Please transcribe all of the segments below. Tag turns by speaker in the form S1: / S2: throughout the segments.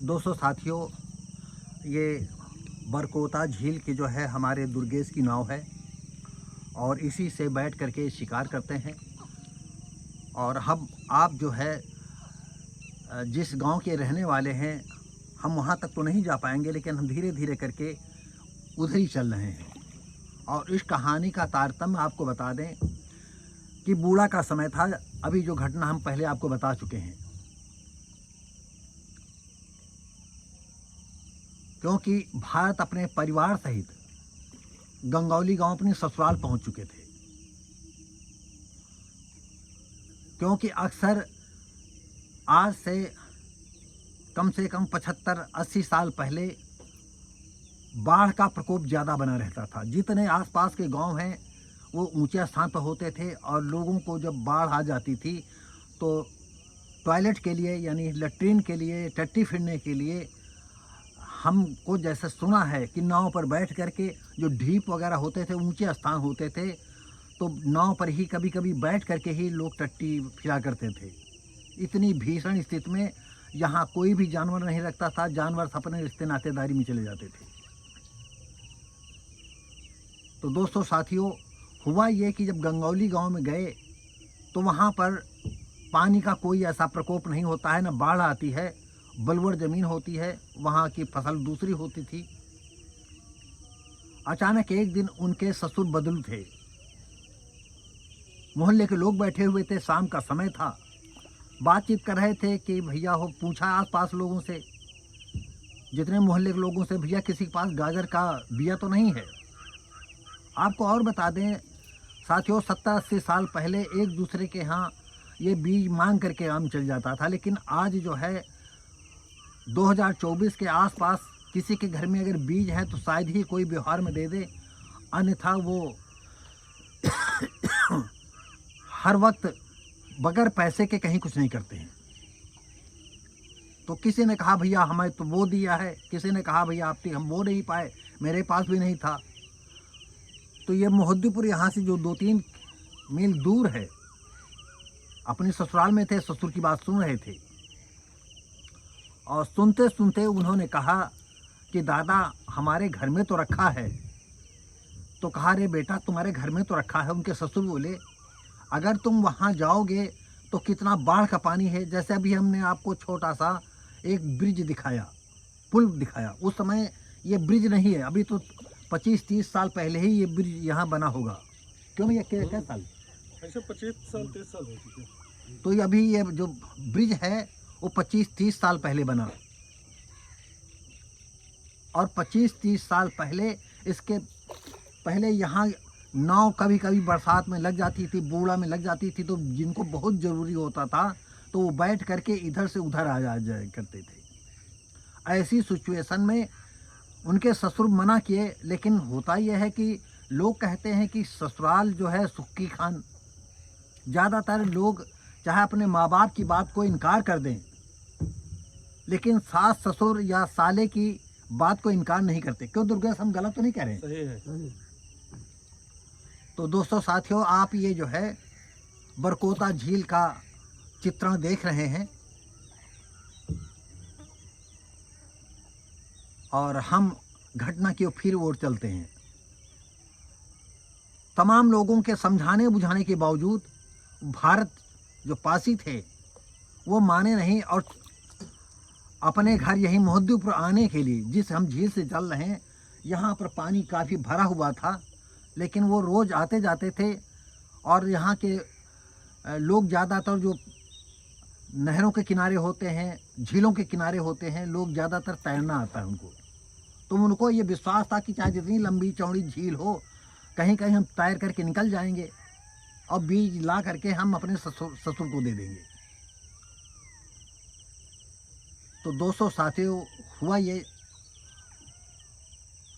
S1: दोस्तों साथियों, ये बरकोता झील की जो है हमारे दुर्गेश की नाव है और इसी से बैठ करके शिकार करते हैं। और हम आप जो है जिस गांव के रहने वाले हैं, हम वहां तक तो नहीं जा पाएंगे, लेकिन हम धीरे धीरे करके उधर ही चल रहे हैं। और इस कहानी का तारतम्य आपको बता दें कि बूढ़ा का समय था। अभी जो घटना हम पहले आपको बता चुके हैं, क्योंकि भारत अपने परिवार सहित गंगौली गांव अपने ससुराल पहुंच चुके थे। क्योंकि अक्सर आज से कम 75-80 साल पहले बाढ़ का प्रकोप ज़्यादा बना रहता था। जितने आसपास के गांव हैं वो ऊंचे स्थान पर होते थे और लोगों को जब बाढ़ आ जाती थी तो टॉयलेट के लिए यानी लैट्रीन के लिए, टट्टी फिरने के लिए हमको जैसे सुना है कि नाव पर बैठ करके जो ढीप वगैरह होते थे, ऊंचे स्थान होते थे, तो नाव पर ही कभी कभी बैठ करके ही लोग टट्टी फिरा करते थे। इतनी भीषण स्थिति में यहाँ कोई भी जानवर नहीं रखता था। जानवर अपने रिश्ते नातेदारी में चले जाते थे। तो दोस्तों साथियों, हुआ ये कि जब गंगौली गांव में गए तो वहाँ पर पानी का कोई ऐसा प्रकोप नहीं होता है, न बाढ़ आती है, बलुअड़ ज़मीन होती है, वहाँ की फसल दूसरी होती थी। अचानक एक दिन उनके ससुर बदलू थे। मोहल्ले के लोग बैठे हुए थे, शाम का समय था, बातचीत कर रहे थे कि भैया हो, पूछा आसपास लोगों से, जितने मोहल्ले के लोगों से, भैया किसी के पास गाजर का बिया तो नहीं है। आपको और बता दें साथियों, 70-80 साल पहले एक दूसरे के यहाँ ये बीज मांग करके आम चल जाता था, लेकिन आज जो है 2024 के आसपास किसी के घर में अगर बीज है तो शायद ही कोई व्यवहार में दे दे, अन्यथा वो हर वक्त बगैर पैसे के कहीं कुछ नहीं करते हैं। तो किसी ने कहा भैया हमें तो वो दिया है, किसी ने कहा भैया आपकी हम वो नहीं पाए, मेरे पास भी नहीं था। तो ये मोहद्दीपुर यहाँ से जो 2-3 मील दूर है, अपने ससुराल में थे, ससुर की बात सुन रहे थे और सुनते सुनते उन्होंने कहा कि दादा हमारे घर में तो रखा है। तो कहा रे बेटा तुम्हारे घर में तो रखा है। उनके ससुर बोले अगर तुम वहाँ जाओगे तो कितना बाढ़ का पानी है। जैसे अभी हमने आपको छोटा सा एक ब्रिज दिखाया, पुल दिखाया, उस समय ये ब्रिज नहीं है, अभी तो 25-30 साल पहले ही ये ब्रिज यहाँ बना होगा। क्यों भैया, क्या साल?
S2: ऐसे 25-30 साल हो चुके।
S1: तो ये अभी ये जो ब्रिज है वो 25-30 साल पहले बना, और 25-30 साल पहले इसके पहले यहाँ नाव कभी कभी बरसात में लग जाती थी, बूढ़ा में लग जाती थी, तो जिनको बहुत ज़रूरी होता था तो वो बैठ करके इधर से उधर आ जाया करते थे। ऐसी सिचुएशन में उनके ससुर मना किए, लेकिन होता यह है कि लोग कहते हैं कि ससुराल जो है सुक्की खान। ज़्यादातर लोग चाहे अपने माँ बाप की बात को इनकार कर दें, लेकिन सास ससुर या साले की बात को इनकार नहीं करते। क्यों दुर्गेश, हम गलत तो नहीं कह रहे हैं?
S2: सही है।
S1: तो दोस्तों साथियों, आप ये जो है बरकोता झील का चित्रण देख रहे हैं और हम घटना की फिर ओर चलते हैं। तमाम लोगों के समझाने बुझाने के बावजूद भारत जो पासी थे वो माने नहीं और अपने घर यही मोहद्दीपुर आने के लिए, जिस हम झील से चल रहे हैं, यहाँ पर पानी काफ़ी भरा हुआ था, लेकिन वो रोज़ आते जाते थे। और यहाँ के लोग ज़्यादातर जो नहरों के किनारे होते हैं, झीलों के किनारे होते हैं, लोग ज़्यादातर तैरना आता है उनको। तो उनको ये विश्वास था कि चाहे जितनी लंबी चौड़ी झील हो, कहीं कहीं हम तैर करके निकल जाएंगे और बीज ला करके हम अपने ससुर को दे देंगे। तो दोस्तों साथियों, हुआ ये,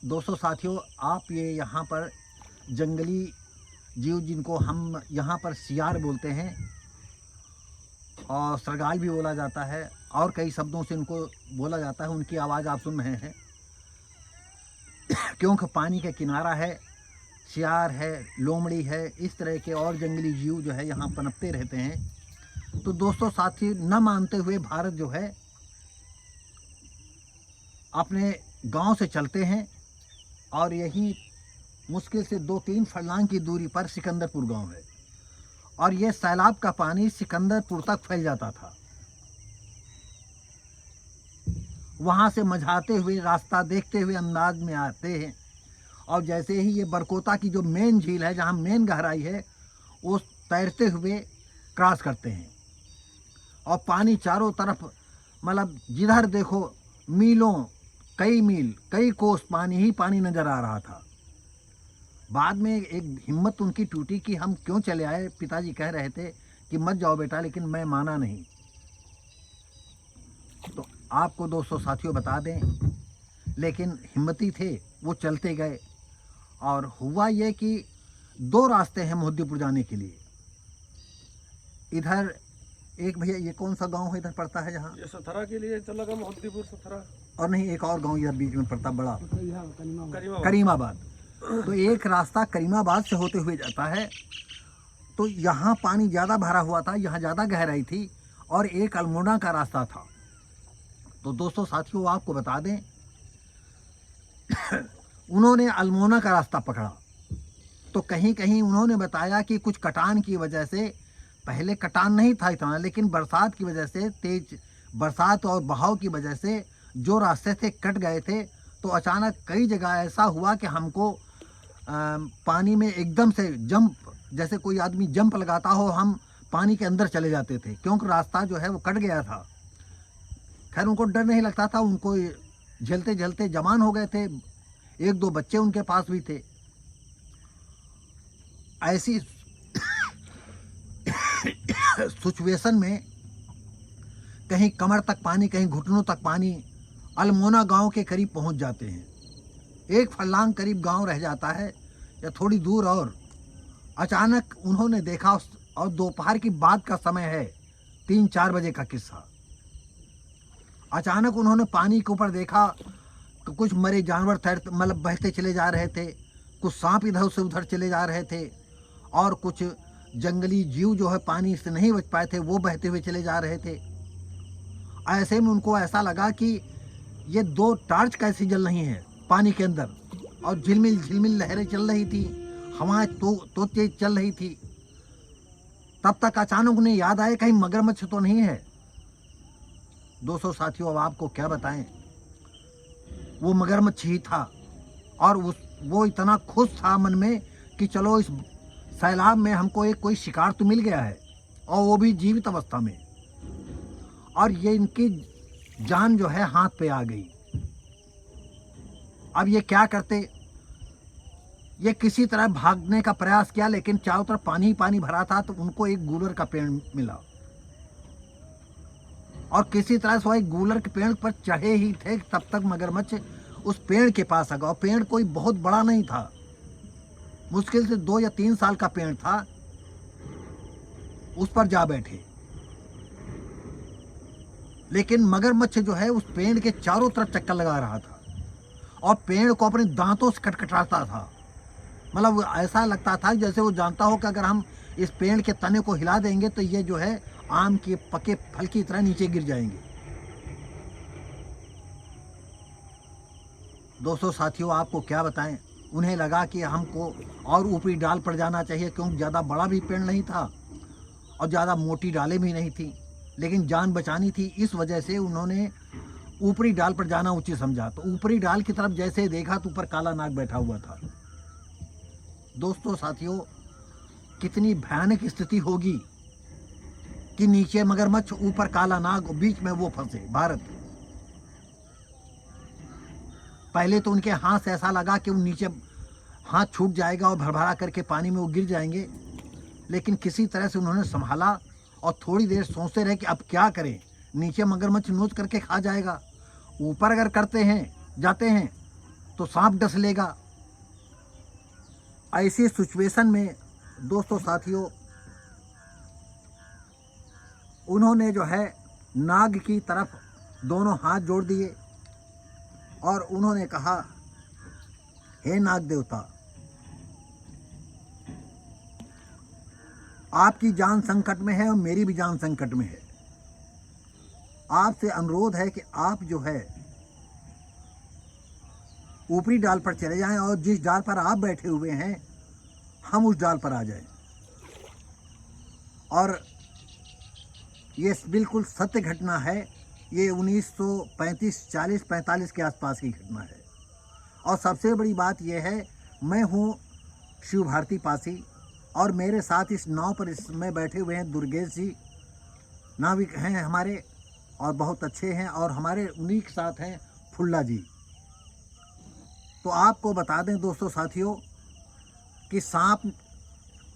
S1: दोस्तों साथियों, आप ये यहाँ पर जंगली जीव, जिनको हम यहाँ पर सियार बोलते हैं और सरगाल भी बोला जाता है, और कई शब्दों से इनको बोला जाता है, उनकी आवाज़ आप सुन रहे हैं। क्योंकि पानी का किनारा है, सियार है, लोमड़ी है, इस तरह के और जंगली जीव जो है यहाँ पनपते रहते हैं। तो दोस्तों साथी, न मानते हुए भारत जो है अपने गांव से चलते हैं और यहीं मुश्किल से 2-3 फरलांग की दूरी पर सिकंदरपुर गांव है और ये सैलाब का पानी सिकंदरपुर तक फैल जाता था। वहाँ से मझाते हुए रास्ता देखते हुए अंदाज में आते हैं और जैसे ही ये बरकोता की जो मेन झील है, जहाँ मेन गहराई है, वो तैरते हुए क्रॉस करते हैं और पानी चारों तरफ, मतलब जिधर देखो मीलों, कई मील, कई कोस पानी ही पानी नजर आ रहा था। बाद में एक हिम्मत उनकी टूटी कि हम क्यों चले आए। पिताजी कह रहे थे कि मत जाओ बेटा, लेकिन मैं माना नहीं। तो आपको दोस्तों साथियों बता दें, लेकिन हिम्मती थे, वो चलते गए और हुआ ये कि 2 रास्ते हैं मोहद्दीपुर जाने के लिए। इधर एक, भैया ये कौन सा गांव है इधर पड़ता है जहाँ?
S2: ये सथरा के लिए चला गया, मोहद्दीपुर सथरा।
S1: और नहीं, एक और गांव इधर बीच में पड़ता बड़ा,
S2: करीमाबाद।
S1: करीमाबाद। तो एक रास्ता करीमाबाद से होते हुए जाता है। तो यहाँ पानी ज़्यादा भरा हुआ था, यहाँ ज़्यादा गहराई थी और एक अल्मोड़ा का रास्ता था। तो दोस्तों साथियों आपको बता दें उन्होंने अल्मोड़ा का रास्ता पकड़ा। तो कहीं कहीं उन्होंने बताया कि कुछ कटान की वजह से, पहले कटान नहीं था इतना, लेकिन बरसात की वजह से, तेज बरसात और बहाव की वजह से जो रास्ते थे कट गए थे। तो अचानक कई जगह ऐसा हुआ कि हमको पानी में एकदम से जंप, जैसे कोई आदमी जंप लगाता हो, हम पानी के अंदर चले जाते थे क्योंकि रास्ता जो है वो कट गया था। खैर उनको डर नहीं लगता था, उनको झेलते झेलते जवान हो गए थे, 1-2 बच्चे उनके पास भी थे। ऐसी सिचुएशन में कहीं कमर तक पानी, कहीं घुटनों तक पानी, अल्मोड़ा गांव के करीब पहुंच जाते हैं। 1 फरलांग करीब गांव रह जाता है या थोड़ी दूर। और अचानक उन्होंने देखा, और दोपहर की बात का समय है, 3-4 बजे का किस्सा। अचानक उन्होंने पानी के ऊपर देखा कि कुछ मरे जानवर तैरते, मतलब बहते चले जा रहे थे, कुछ सांप इधर से उधर चले जा रहे थे और कुछ जंगली जीव जो है पानी से नहीं बच पाए थे, वो बहते हुए चले जा रहे थे। ऐसे में उनको ऐसा लगा कि ये 2 टार्च कैसे जल रही हैं पानी के अंदर, और झिलमिल झिलमिल लहरें चल रही थी, हवाएं तो तेज चल रही थी। तब तक अचानक उन्हें याद आया कहीं मगरमच्छ तो नहीं है। दोस्तों साथियों अब आपको क्या बताएं, वो मगरमच्छ ही था। और वो इतना खुश था मन में कि चलो इस सैलाब में हमको एक कोई शिकार तो मिल गया है, और वो भी जीवित अवस्था में, और ये इनकी जान जो है हाथ पे आ गई। अब ये क्या करते, ये किसी तरह भागने का प्रयास किया, लेकिन चारों तरफ पानी ही पानी भरा था। तो उनको एक गूलर का पेड़ मिला और किसी तरह से वो एक गूलर के पेड़ पर चढ़े ही थे, तब तक मगरमच्छ उस पेड़ के पास आ गया। और पेड़ कोई बहुत बड़ा नहीं था, मुश्किल से 2 या 3 साल का पेड़ था। उस पर जा बैठे, लेकिन मगरमच्छ जो है उस पेड़ के चारों तरफ चक्कर लगा रहा था और पेड़ को अपने दांतों से कटकटाता था। मतलब ऐसा लगता था जैसे वो जानता हो कि अगर हम इस पेड़ के तने को हिला देंगे तो ये जो है आम के पके फल की तरह नीचे गिर जाएंगे। दोस्तों साथियों आपको क्या बताएं, उन्हें लगा कि हमको और ऊपरी डाल पर जाना चाहिए, क्योंकि ज़्यादा बड़ा भी पेड़ नहीं था और ज़्यादा मोटी डालें भी नहीं थी, लेकिन जान बचानी थी। इस वजह से उन्होंने ऊपरी डाल पर जाना उचित समझा। तो ऊपरी डाल की तरफ जैसे देखा तो ऊपर काला नाग बैठा हुआ था। दोस्तों साथियों कितनी भयानक स्थिति होगी कि नीचे मगरमच्छ, ऊपर काला नाग, बीच में वो फंसे भारत। पहले तो उनके हाथ से ऐसा लगा कि वो नीचे हाथ छूट जाएगा और भरभरा करके पानी में वो गिर जाएंगे, लेकिन किसी तरह से उन्होंने संभाला और थोड़ी देर सोचते रहे कि अब क्या करें, नीचे मगरमच्छ नोच करके खा जाएगा, ऊपर अगर जाते हैं तो सांप डस लेगा। ऐसी सिचुएशन में दोस्तों साथियों उन्होंने जो है नाग की तरफ दोनों हाथ जोड़ दिए और उन्होंने कहा, हे नाग देवता, आपकी जान संकट में है और मेरी भी जान संकट में है। आपसे अनुरोध है कि आप जो है ऊपरी डाल पर चले जाएं और जिस डाल पर आप बैठे हुए हैं हम उस डाल पर आ जाएं। और ये बिल्कुल सत्य घटना है। ये 1935, 40, 45 के आसपास की घटना है। और सबसे बड़ी बात यह है, मैं हूँ शिव भारती पासी और मेरे साथ इस नाव पर इस समय बैठे हुए हैं दुर्गेश जी, नाविक हैं हमारे और बहुत अच्छे हैं। और हमारे उन्हीं के साथ हैं फुल्ला जी। तो आपको बता दें दोस्तों साथियों कि सांप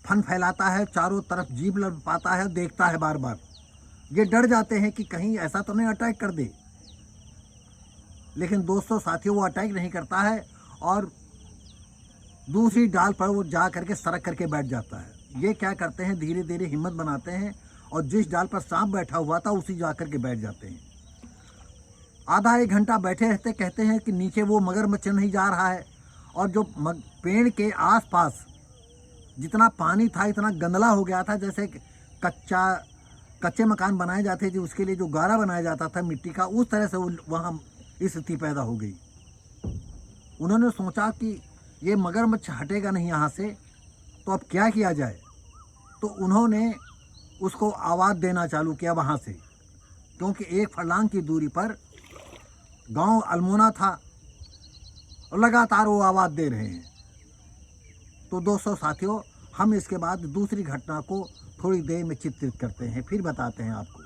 S1: फन फैलाता है, चारों तरफ जीभ लपकाता है, देखता है बार बार। ये डर जाते हैं कि कहीं ऐसा तो नहीं अटैक कर दे, लेकिन दोस्तों साथियों वो अटैक नहीं करता है और दूसरी डाल पर वो जा करके सरक करके बैठ जाता है। ये क्या करते हैं, धीरे धीरे हिम्मत बनाते हैं और जिस डाल पर सांप बैठा हुआ था उसी जा करके बैठ जाते हैं। आधा एक घंटा बैठे रहते, कहते हैं कि नीचे वो मगरमच्छ नहीं जा रहा है। और जो पेड़ के आसपास जितना पानी था इतना गंदला हो गया था, जैसे कच्चे मकान बनाए जाते थे उसके लिए जो गारा बनाया जाता था मिट्टी का, उस तरह से वहाँ स्थिति पैदा हो गई। उन्होंने सोचा कि ये मगरमच्छ हटेगा नहीं यहाँ से, तो अब क्या किया जाए। तो उन्होंने उसको आवाज़ देना चालू किया वहाँ से, क्योंकि एक फरलांग की दूरी पर गांव अल्मोना था और लगातार वो आवाज़ दे रहे हैं। तो दोस्तों साथियों, हम इसके बाद दूसरी घटना को थोड़ी देर में चित्रित करते हैं, फिर बताते हैं आपको।